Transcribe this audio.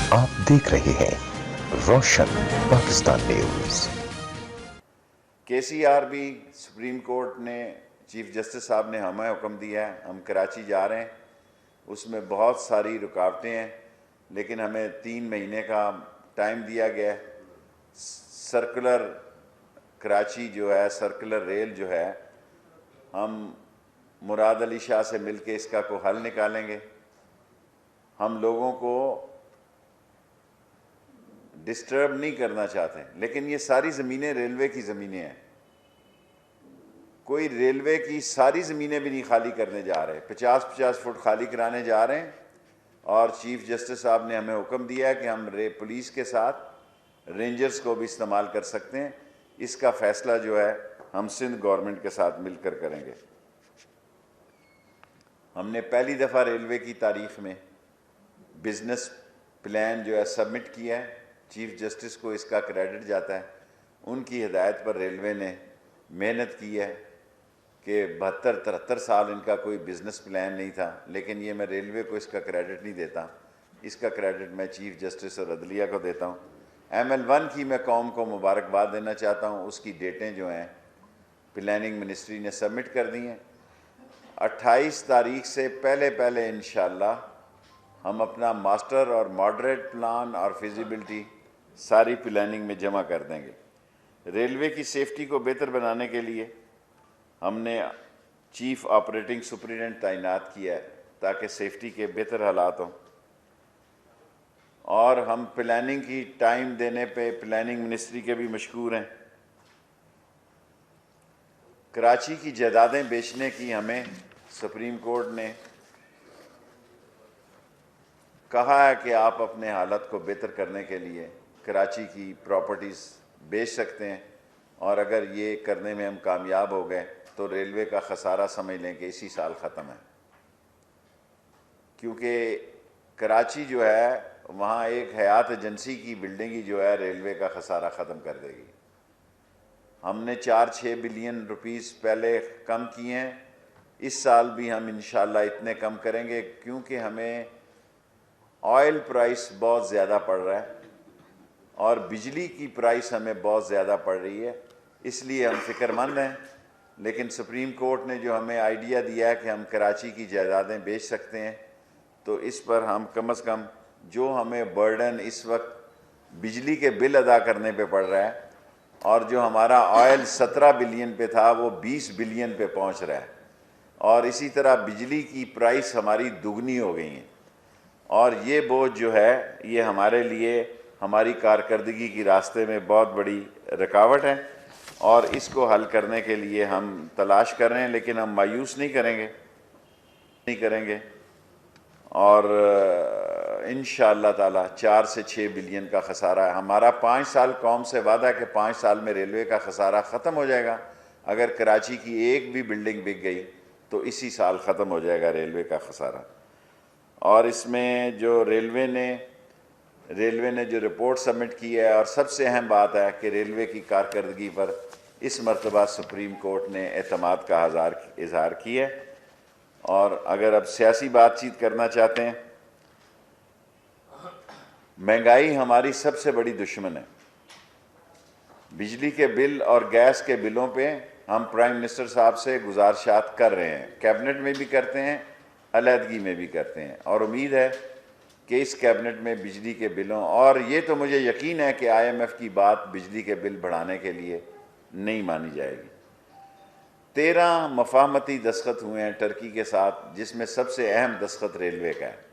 आप देख रहे हैं Roshan Pakistan news. KCRB supreme court ने चीफ जस्टिस साहब ने हमें हुक्म दिया है, हम कराची जा रहे हैं। उसमें बहुत सारी रुकावटें हैं, लेकिन हमें 3 महीने का टाइम दिया गया है। सर्कुलर कराची जो है, सर्कुलर रेल जो है, हम मुराद अली शाह से मिलके इसका कोई हल निकालेंगे। हम लोगों को डिस्टर्ब नहीं करना चाहते, लेकिन ये सारी ज़मीनें रेलवे की ज़मीनें हैं। कोई रेलवे की सारी ज़मीनें भी नहीं खाली करने जा रहे, 50-50 फुट खाली कराने जा रहे हैं। और चीफ जस्टिस साहब ने हमें हुक्म दिया है कि हम पुलिस के साथ रेंजर्स को भी इस्तेमाल कर सकते हैं। इसका फ़ैसला जो है हम सिंध गवर्नमेंट के साथ मिलकर करेंगे। हमने पहली दफ़ा रेलवे की तारीख़ में बिज़नेस प्लान जो है सबमिट किया है। चीफ जस्टिस को इसका क्रेडिट जाता है। उनकी हिदायत पर रेलवे ने मेहनत की है कि 72-73 साल इनका कोई बिज़नेस प्लान नहीं था, लेकिन ये मैं रेलवे को इसका क्रेडिट नहीं देता। इसका क्रेडिट मैं चीफ जस्टिस और अदलिया को देता हूँ। ML1 की मैं कौम को मुबारकबाद देना चाहता हूँ। उसकी डेटें जो हैं प्लानिंग मिनिस्ट्री ने सबमिट कर दी हैं। 28 तारीख से पहले इंशाअल्लाह हम अपना मास्टर और मॉडरेट प्लान और फिजिबिलिटी सारी प्लानिंग में जमा कर देंगे। रेलवे की सेफ्टी को बेहतर बनाने के लिए हमने चीफ ऑपरेटिंग सुपरिटेंडेंट तैनात किया है ताकि सेफ्टी के बेहतर हालात हों। और हम प्लानिंग की टाइम देने पे प्लानिंग मिनिस्ट्री के भी मशकूर हैं। कराची की जायदादें बेचने की हमें सुप्रीम कोर्ट ने कहा है कि आप अपने हालत को बेहतर करने के लिए कराची की प्रॉपर्टीज़ बेच सकते हैं, और अगर ये करने में हम कामयाब हो गए तो रेलवे का ख़सारा समझ लें कि इसी साल ख़त्म है। क्योंकि कराची जो है, वहाँ एक हयात एजेंसी की बिल्डिंग ही जो है रेलवे का ख़सारा ख़त्म कर देगी। हमने 4-6 बिलियन रुपीस पहले कम किए हैं। इस साल भी हम इंशाल्लाह इतने कम करेंगे, क्योंकि हमें ऑयल प्राइस बहुत ज़्यादा पड़ रहा है और बिजली की प्राइस हमें बहुत ज़्यादा पड़ रही है। इसलिए हम फ़िक्रमंद हैं। लेकिन सुप्रीम कोर्ट ने जो हमें आइडिया दिया है कि हम कराची की जायदादें बेच सकते हैं, तो इस पर हम कम से कम जो हमें बर्डन इस वक्त बिजली के बिल अदा करने पे पड़ रहा है, और जो हमारा ऑयल 17 बिलियन पे था वो 20 बिलियन पे पहुंच रहा है, और इसी तरह बिजली की प्राइस हमारी दुगनी हो गई है। और ये बोझ जो है ये हमारे लिए हमारी कारकर्दगी की रास्ते में बहुत बड़ी रुकावट है, और इसको हल करने के लिए हम तलाश कर रहे हैं। लेकिन हम मायूस नहीं करेंगे और इंशाअल्लाह ताला 4 से 6 बिलियन का ख़सारा है हमारा। 5 साल कौम से वादा है कि 5 साल में रेलवे का ख़सारा ख़त्म हो जाएगा। अगर कराची की एक भी बिल्डिंग बिक गई तो इसी साल ख़त्म हो जाएगा रेलवे का ख़सारा। और इसमें जो रेलवे ने जो रिपोर्ट सबमिट की है, और सबसे अहम बात है कि रेलवे की कारकर्दगी पर इस मरतबा सुप्रीम कोर्ट ने एतमाद का इजहार किया है। और अगर अब सियासी बातचीत करना चाहते हैं, महंगाई हमारी सबसे बड़ी दुश्मन है। बिजली के बिल और गैस के बिलों पे हम प्राइम मिनिस्टर साहब से गुजारिशात कर रहे हैं, कैबिनेट में भी करते हैं, अलहदगी में भी करते हैं, और उम्मीद है कि इस कैबिनेट में बिजली के बिलों, और ये तो मुझे यकीन है कि IMF की बात बिजली के बिल बढ़ाने के लिए नहीं मानी जाएगी। 13 मफाहमती दस्तखत हुए हैं टर्की के साथ, जिसमें सबसे अहम दस्तखत रेलवे का है।